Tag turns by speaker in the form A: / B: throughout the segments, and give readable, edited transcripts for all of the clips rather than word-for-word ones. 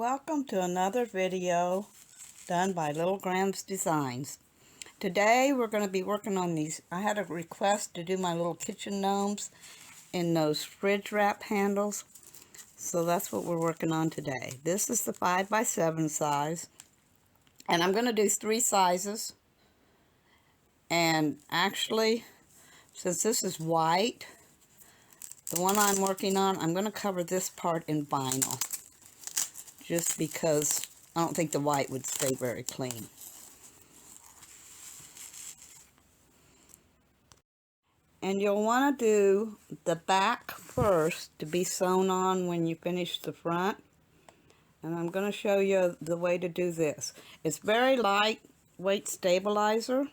A: Welcome to another video done by Little Grams Designs. Today we're going to be working on these. I had a request to do my little kitchen gnomes in those fridge wrap handles. So that's what we're working on today. This is the 5x7 size. And I'm going to do 3 sizes. And actually, since this is white, the one I'm working on, I'm going to cover this part in vinyl. Just because I don't think the white would stay very clean. And you'll want to do the back first to be sewn on when you finish the front. And I'm going to show you the way to do this. It's very lightweight stabilizer.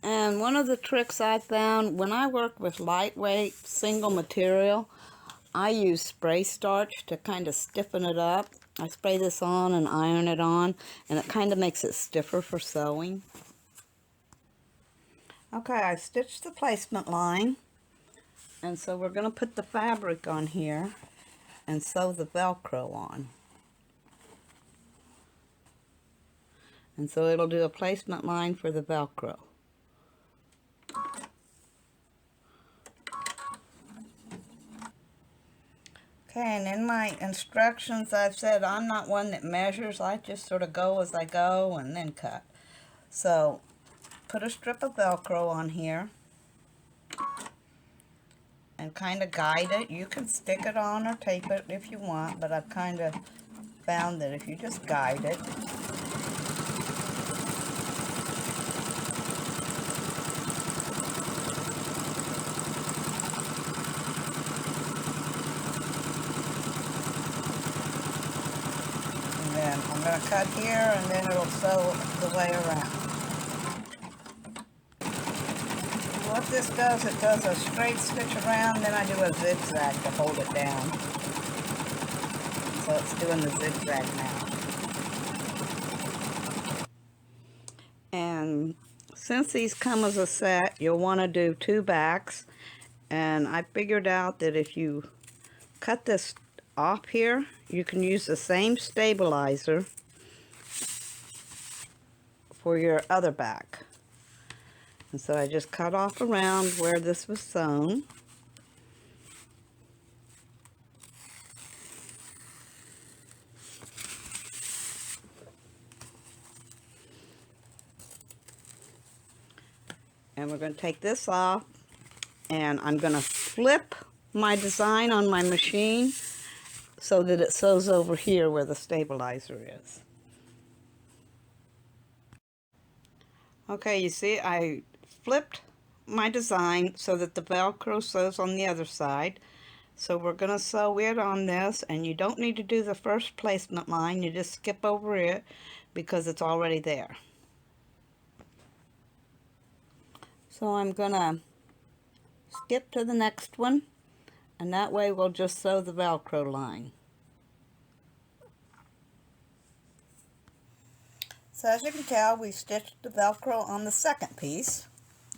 A: And one of the tricks I found when I work with lightweight single material, I use spray starch to kind of stiffen it up. I spray this on and iron it on, and it kind of makes it stiffer for sewing. Okay, I stitched the placement line, and so we're going to put the fabric on here and sew the Velcro on. And so it'll do a placement line for the Velcro. Okay, and in my instructions I've said I'm not one that measures. I just sort of go as I go and then cut. So put a strip of Velcro on here and kind of guide it. You can stick it on or tape it if you want, but I've kind of found that if you just guide it, I'm going to cut here and then it'll sew the way around. What this does, it does a straight stitch around, then I do a zigzag to hold it down. So it's doing the zigzag now. And since these come as a set, you'll want to do 2 backs. And I figured out that if you cut this off here, you can use the same stabilizer for your other back. And so I just cut off around where this was sewn. And we're going to take this off, and I'm going to flip my design on my machine so that it sews over here where the stabilizer is. Okay, you see I flipped my design so that the Velcro sews on the other side. So we're going to sew it on this, and you don't need to do the first placement line. You just skip over it because it's already there. So I'm going to skip to the next one, and that way we'll just sew the Velcro line. So as you can tell, we stitched the Velcro on the second piece.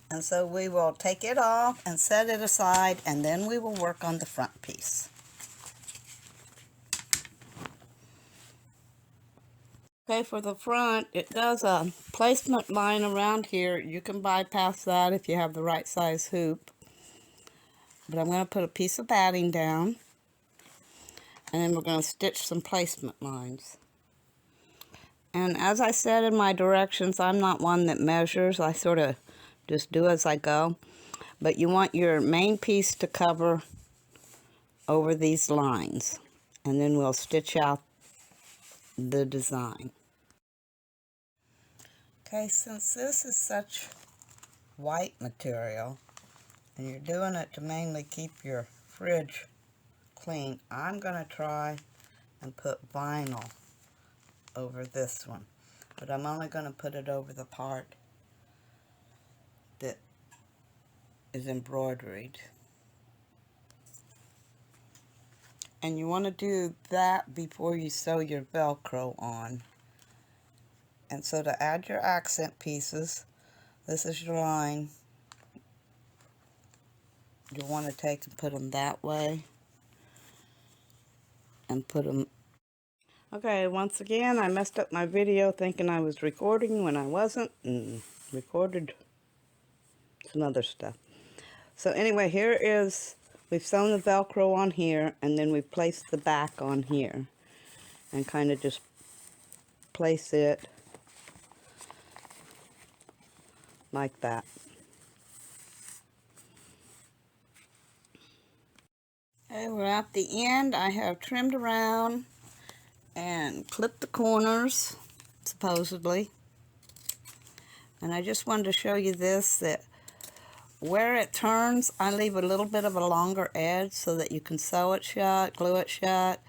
A: And so we will take it off and set it aside, and then we will work on the front piece. Okay, for the front, it does a placement line around here. You can bypass that if you have the right size hoop. But I'm going to put a piece of batting down, and then we're going to stitch some placement lines. And as I said in my directions, I'm not one that measures. I sort of just do as I go. But you want your main piece to cover over these lines. And then we'll stitch out the design. Okay, since this is such white material, and you're doing it to mainly keep your fridge clean, I'm going to try and put vinyl over this one. But I'm only going to put it over the part that is embroidered. And you want to do that before you sew your Velcro on. And so to add your accent pieces, this is your line. you'll want to take and put them that way. And put them... Okay, once again, I messed up my video thinking I was recording when I wasn't, and recorded some other stuff. So anyway, here is, we've sewn the Velcro on here, and then we've placed the back on here. And kind of just place it like that. Okay, we're at the end. I have trimmed around and clipped the corners, supposedly. And I just wanted to show you this, that where it turns, I leave a little bit of a longer edge so that you can sew it shut, glue it shut,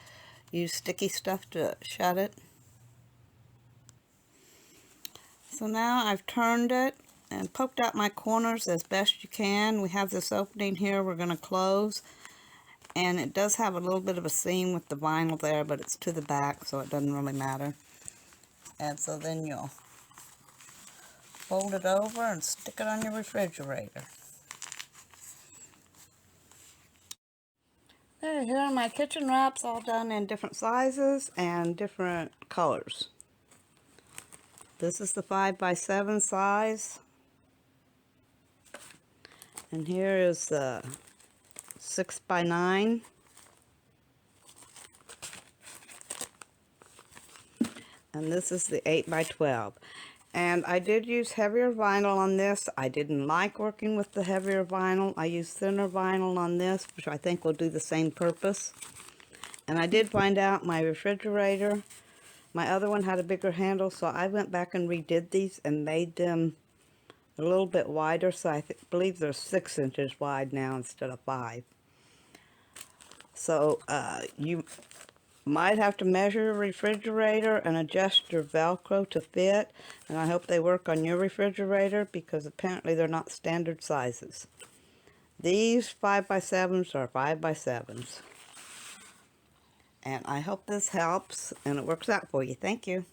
A: use sticky stuff to shut it. So now I've turned it and poked out my corners as best you can. We have this opening here we're going to close, and it does have a little bit of a seam with the vinyl there, but it's to the back, so it doesn't really matter. And so then you'll fold it over and stick it on your refrigerator. Okay, here are my kitchen wraps, all done in different sizes and different colors. This is the 5x7 size. And here is the 6x9. And this is the 8x12. And I did use heavier vinyl on this. I didn't like working with the heavier vinyl. I used thinner vinyl on this, which I think will do the same purpose. And I did find out my refrigerator, my other one had a bigger handle, so I went back and redid these and made them a little bit wider. So I believe they're 6 inches wide now instead of 5. So you might have to measure your refrigerator and adjust your Velcro to fit, and I hope they work on your refrigerator because apparently they're not standard sizes. These 5x7s are 5x7s. And I hope this helps and it works out for you. Thank you.